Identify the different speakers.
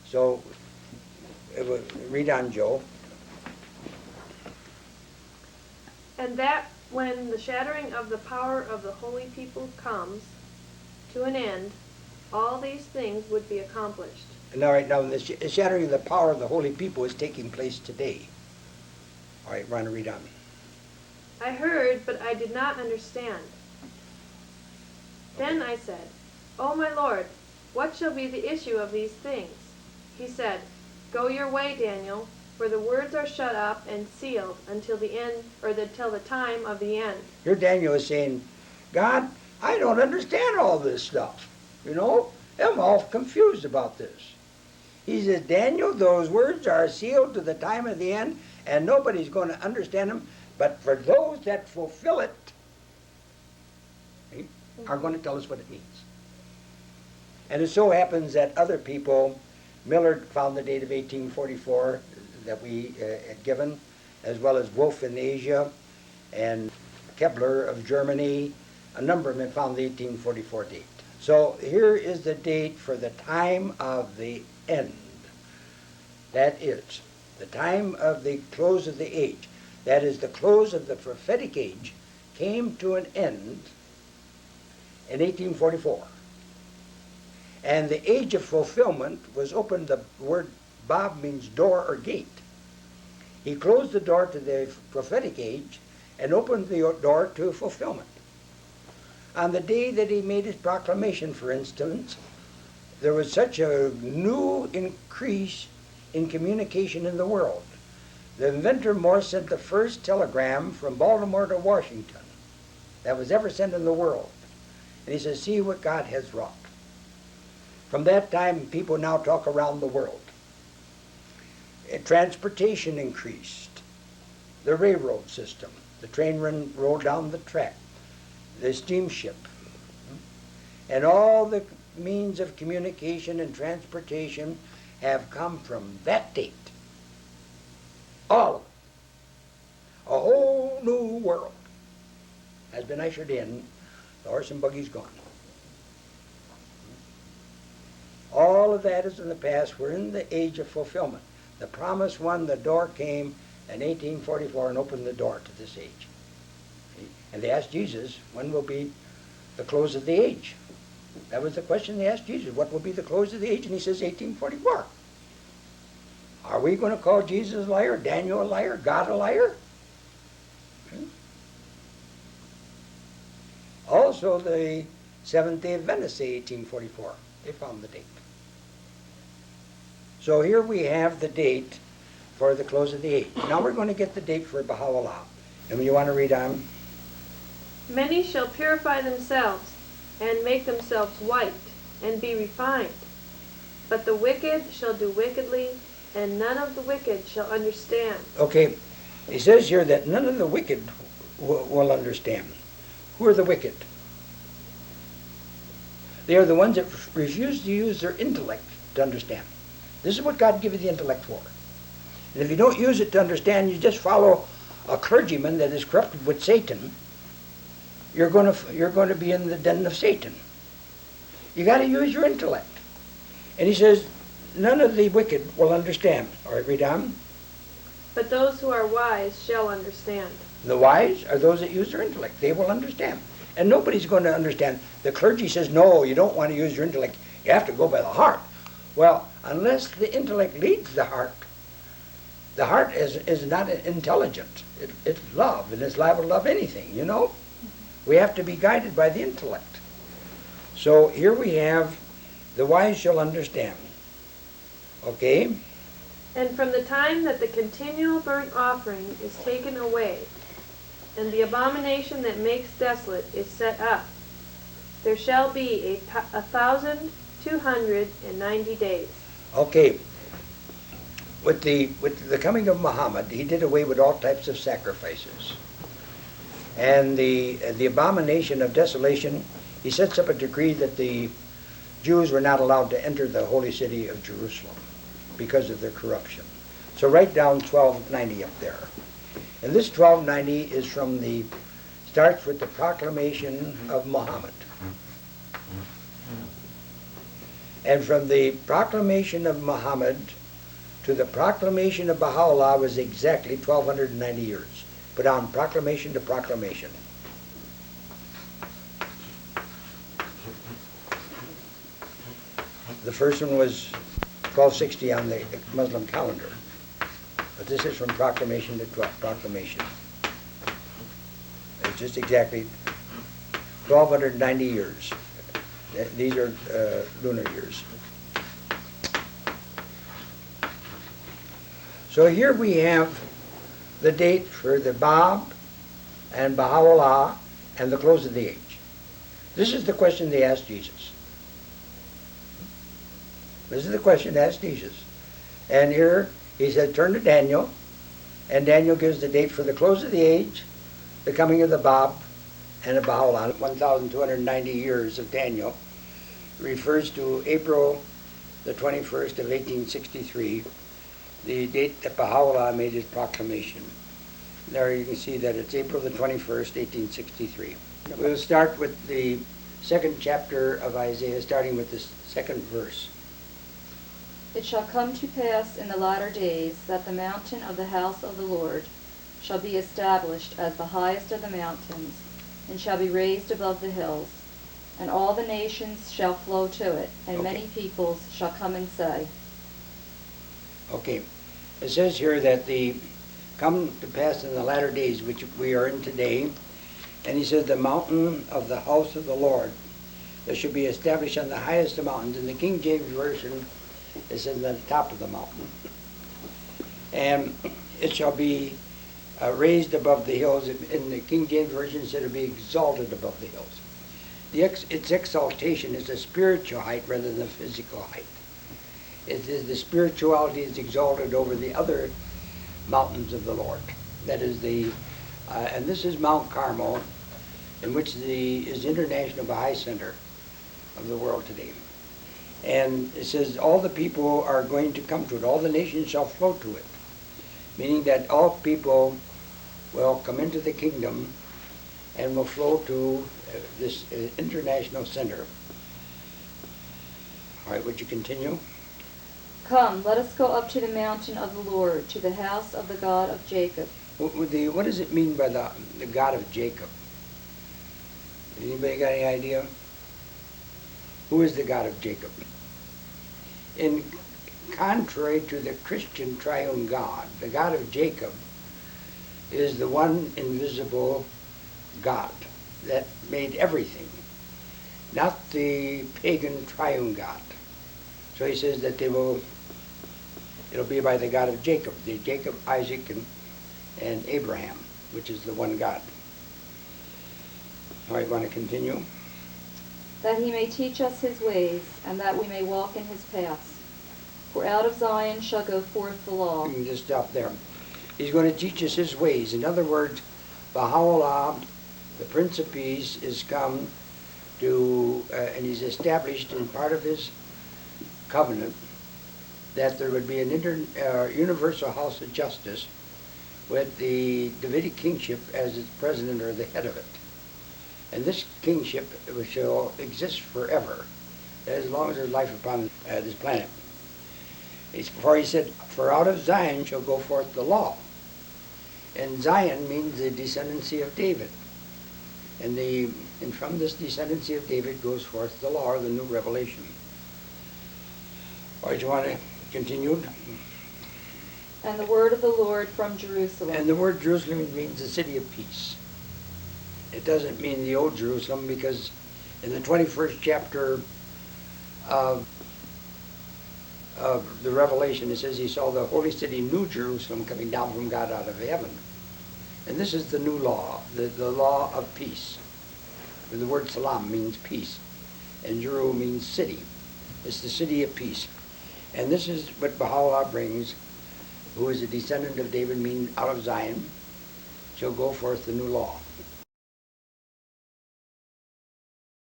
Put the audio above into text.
Speaker 1: So, read on, Joe.
Speaker 2: And that when the shattering of the power of the holy people comes to an end, all these things would be accomplished.
Speaker 1: And all right, now the shattering of the power of the holy people is taking place today. All right, Ron, read on.
Speaker 2: I heard, but I did not understand. Then I said, O my Lord, what shall be the issue of these things? He said, Go your way, Daniel, for the words are shut up and sealed until the end, or till the time of the end.
Speaker 1: Here Daniel is saying, God, I don't understand all this stuff. You know, I'm all confused about this. He says, Daniel, those words are sealed to the time of the end, and nobody's going to understand them, but for those that fulfill it, are going to tell us what it means. And it so happens that other people, Miller found the date of 1844 that we had given, as well as Wolf in Asia, and Kepler of Germany. A number of them found the 1844 date. So here is the date for the time of the end. That is, the time of the close of the age. That is, the close of the prophetic age came to an end in 1844. And the age of fulfillment was opened. The word Bob means door or gate. He closed the door to the prophetic age and opened the door to fulfillment. On the day that he made his proclamation, for instance, there was such a new increase in communication in the world. The inventor Morse sent the first telegram from Baltimore to Washington that was ever sent in the world. And he says, see what God has wrought. From that time, people now talk around the world. Transportation increased. The railroad system. The train rolled down the track. The steamship. And all the means of communication and transportation have come from that date. All of it. A whole new world has been ushered in. The horse and buggy's gone. All of that is in the past. We're in the age of fulfillment. The promised one, the door came in 1844 and opened the door to this age. And they asked Jesus, when will be the close of the age? That was the question they asked Jesus. What will be the close of the age? And he says 1844. Are we going to call Jesus a liar, Daniel a liar, God a liar? Also, the Seventh Day Adventists say 1844. They found the date. So here we have the date for the close of the age. Now we're going to get the date for Baha'u'llah. And you want to read on?
Speaker 2: Many shall purify themselves and make themselves white and be refined. But the wicked shall do wickedly, and none of the wicked shall understand.
Speaker 1: Okay, he says here that none of the wicked will understand. Who are the wicked? They are the ones that refuse to use their intellect to understand. This is what God gave you the intellect for. And if you don't use it to understand, you just follow a clergyman that is corrupted with Satan, you're going to be in the den of Satan. You got to use your intellect. And he says, none of the wicked will understand. All right, read on.
Speaker 2: But those who are wise shall understand.
Speaker 1: The wise are those that use their intellect. They will understand. And nobody's going to understand. The clergy says, no, you don't want to use your intellect. You have to go by the heart. Well, unless the intellect leads the heart is not intelligent. It's love, and it's liable to love anything, you know? We have to be guided by the intellect. So here we have, the wise shall understand. Okay?
Speaker 2: And from the time that the continual burnt offering is taken away, and the abomination that makes desolate is set up, there shall be 1,290 days.
Speaker 1: Okay. With the coming of Muhammad, he did away with all types of sacrifices. And the abomination of desolation, he sets up a decree that the Jews were not allowed to enter the holy city of Jerusalem because of their corruption. So write down 1290 up there. And this 1290 is starts with the proclamation of Muhammad. And from the proclamation of Muhammad to the proclamation of Baha'u'llah was exactly 1290 years. Put on proclamation to proclamation. The first one was 1260 on the Muslim calendar. But this is from proclamation to proclamation. It's just exactly 1290 years. These are lunar years. So here we have the date for the Bab and Baha'u'llah and the close of the age. This is the question they asked Jesus. This is the question they asked Jesus. And here he said, turn to Daniel, and Daniel gives the date for the close of the age, the coming of the Bab, and the Baha'u'llah. 1,290 years of Daniel refers to April the 21st of 1863, the date that Baha'u'llah made his proclamation. There you can see that it's April the 21st, 1863. We'll start with the second chapter of Isaiah, starting with the second verse.
Speaker 3: It shall come to pass in the latter days that the mountain of the house of the Lord shall be established as the highest of the mountains, and shall be raised above the hills. And all the nations shall flow to it, and many peoples shall come and say.
Speaker 1: Okay. It says here that the come to pass in the latter days, which we are in today, and he says the mountain of the house of the Lord that should be established on the highest of mountains. In the King James Version, it says on the top of the mountain. And it shall be raised above the hills. In the King James Version, it said it will be exalted above the hills. Its exaltation is a spiritual height rather than a physical height. The spirituality is exalted over the other mountains of the Lord. That is and this is Mount Carmel, in which is International Baha'i Center of the world today. And it says all the people are going to come to it. All the nations shall flow to it. Meaning that all people will come into the kingdom and will flow to this international center. All right, would you continue?
Speaker 3: Come, let us go up to the mountain of the Lord, to the house of the God of Jacob.
Speaker 1: What does it mean by the God of Jacob? Anybody got any idea? Who is the God of Jacob? In contrary to the Christian triune God, the God of Jacob is the one invisible God that made everything, not the pagan triune God. So he says that it'll be by the God of Jacob, the Jacob, Isaac, and Abraham, which is the one God. All right, want to continue?
Speaker 3: That he may teach us his ways, and that we may walk in his paths. For out of Zion shall go forth the law.
Speaker 1: You can just stop there. He's going to teach us his ways. In other words, Baha'u'llah, the Prince of Peace, is come to, and he's established in part of his covenant that there would be an universal house of justice with the Davidic kingship as its president or the head of it. And this kingship shall exist forever, as long as there's life upon this planet. Before he said, for out of Zion shall go forth the law. And Zion means the descendancy of David. And from this descendancy of David goes forth the law, or the new revelation. All right, you want to continue?
Speaker 3: And the word of the Lord from Jerusalem.
Speaker 1: And the word Jerusalem means the city of peace. It doesn't mean the old Jerusalem, because in the 21st chapter of the Revelation, it says he saw the holy city, New Jerusalem, coming down from God out of heaven. And this is the new law, the law of peace. The word salam means peace, and Jeru means city. It's the city of peace. And this is what Baha'u'llah brings, who is a descendant of David, meaning out of Zion, shall go forth the new law.